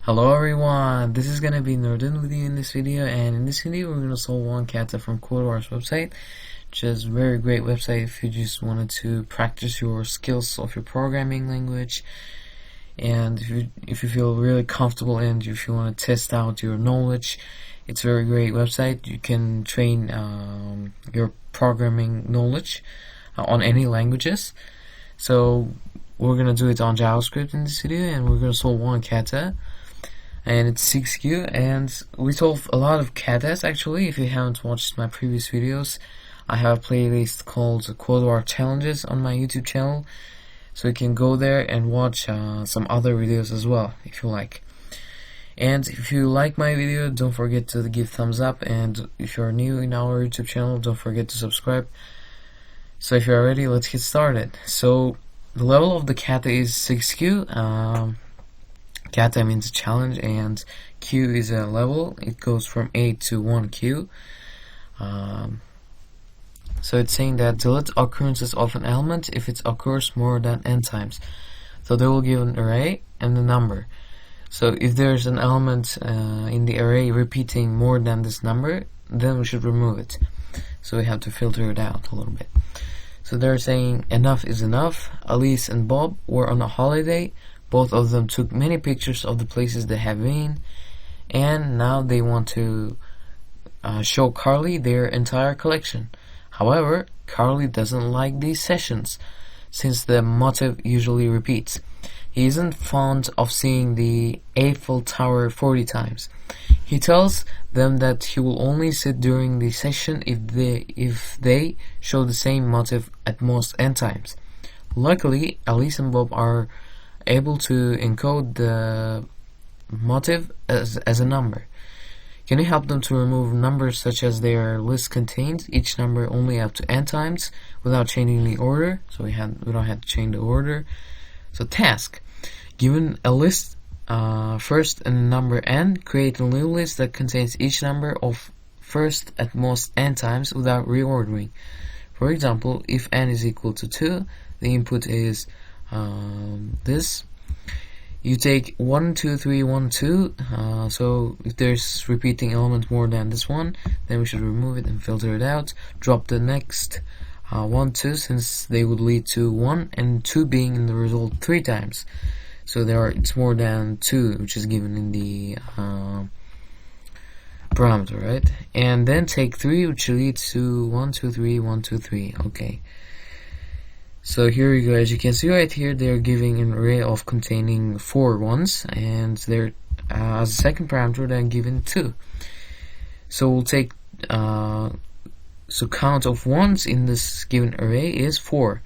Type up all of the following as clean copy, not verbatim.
Hello everyone, this is gonna be Nuriddin with you in this video, and in this video we're gonna solve one kata from Codewars website, which is a very great website if you just wanted to practice your skills of your programming language, and if you feel really comfortable and if you want to test out your knowledge. It's a very great website. You can train your programming knowledge on any languages. So we're gonna do it on JavaScript in this video, and we're gonna solve one kata. And it's 6Q, and we solve a lot of katas actually. If you haven't watched my previous videos, I have a playlist called Codewars Challenges on my YouTube channel, so you can go there and watch some other videos as well if you like. And if you like my video, don't forget to give thumbs up, and if you're new in our YouTube channel, don't forget to subscribe. So if you're ready, let's get started. So the level of the kata is 6Q. Kata means challenge, and Q is a level. It goes from 8 to 1Q. So it's saying that delete occurrences of an element if it occurs more than n times. So they will give an array and a number. So if there's an element in the array repeating more than this number, then we should remove it. So we have to filter it out a little bit. So they're saying enough is enough. Alice and Bob were on a holiday. Both of them took many pictures of the places they have been, and now they want to show Carly their entire collection. However, Carly doesn't like these sessions, since the motif usually repeats. He isn't fond of seeing the Eiffel Tower 40 times. He tells them that he will only sit during the session if they show the same motif at most n times. Luckily, Alice and Bob are able to encode the motif as a number. Can you help them to remove numbers such as their list contains each number only up to n times without changing the order? So we don't have to change the order. So task: given a list first and a number n, create a new list that contains each number of first at most n times without reordering. For example, if n is equal to 2, the input is this. You take 1 2 3 1 2. So if there's repeating element more than this one, then we should remove it and filter it out. Drop the next 1 2, since they would lead to 1 and 2 being in the result 3 times. So it's more than 2, which is given in the parameter, right? And then take 3, which leads to 1 2 3 1 2 3. Okay. So here you go. As you can see right here, they're giving an array of containing 4 ones, and they're as a second parameter they're given 2. So we'll take so count of ones in this given array is 4.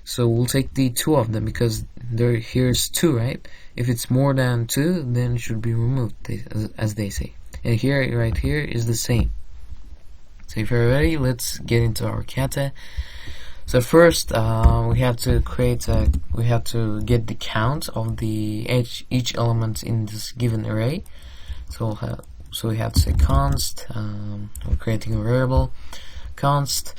So we'll take the 2 of them because here's 2, right? If it's more than 2, then it should be removed, as they say. And here, right here, is the same. So if you're ready, let's get into our kata. So first, we have to get the count of each element in this given array. So we have to say const. We're creating a variable. Const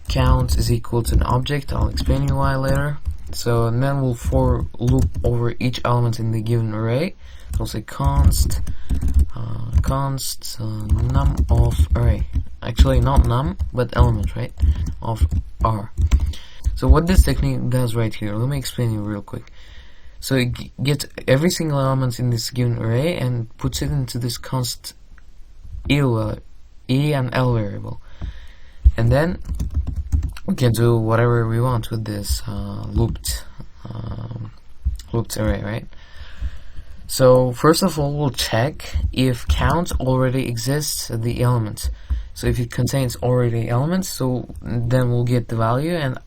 count is equal to an object. I'll explain you why later. So and then we'll for loop over each element in the given array. So we'll say const num of array. Actually, not num, but element, right? Of R. So what this technique does right here, let me explain you real quick. So it gets every single element in this given array and puts it into this const E and L variable. And then we can do whatever we want with this looped array, right? So first of all, we'll check if count already exists the element. So if it contains already elements, so then we'll get the value and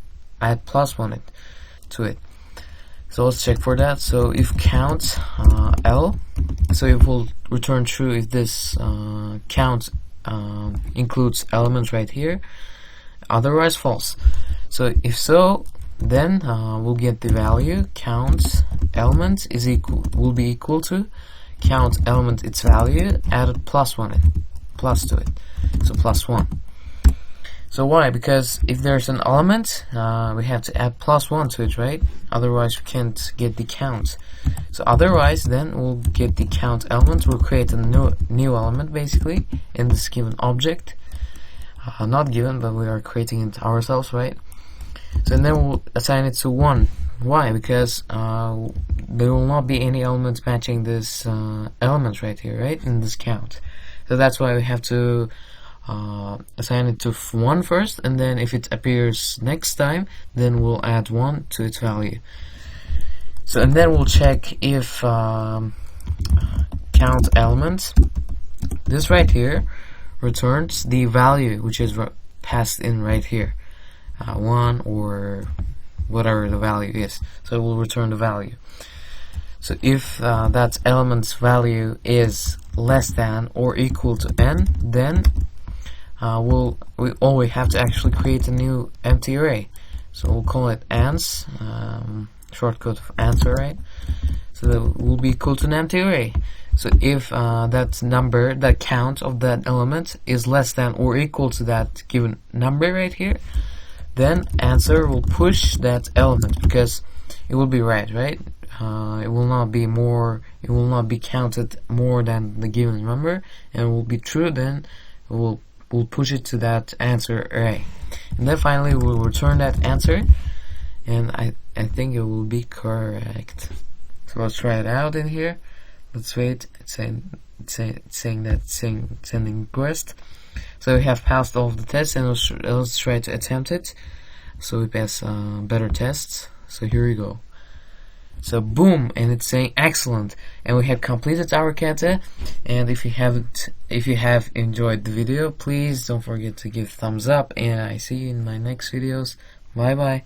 add +1 to it. So let's check for that. So if count L, so it will return true if this count includes elements right here. Otherwise false. So if so, then we'll get the value count element will be equal to count element its value added +1 to it. So +1. So why? Because if there's an element, we have to add +1 to it, right? Otherwise we can't get the count. So otherwise then we'll get the count element. We'll create a new element basically in this given object. Not given, but we are creating it ourselves, right? So then we'll assign it to 1. Why? Because there will not be any elements matching this element right here, right? In this count. So that's why we have to assign it to 1 first, and then if it appears next time, then we'll add 1 to its value. So and then we'll check if count element, this right here, returns the value which is passed in right here, 1 or whatever the value is. So it will return the value. So if that element's value is less than or equal to n, then we have to actually create a new empty array. So we'll call it ans, shortcut of answer, right? So that will be equal to an empty array. So if that number, that count of that element is less than or equal to that given number right here, then answer will push that element because it will be right? It will not be more. It will not be counted more than the given number, and it will be true. Then we'll push it to that answer array, and then finally we'll return that answer, and I think it will be correct. So let's try it out in here. Let's wait. It's saying that sending request. So we have passed all of the tests, and let's try to attempt it. So we pass better tests. So here we go. So boom, and it's saying excellent, and we have completed our kata. And if you have enjoyed the video, please don't forget to give thumbs up, and I see you in my next videos. Bye bye.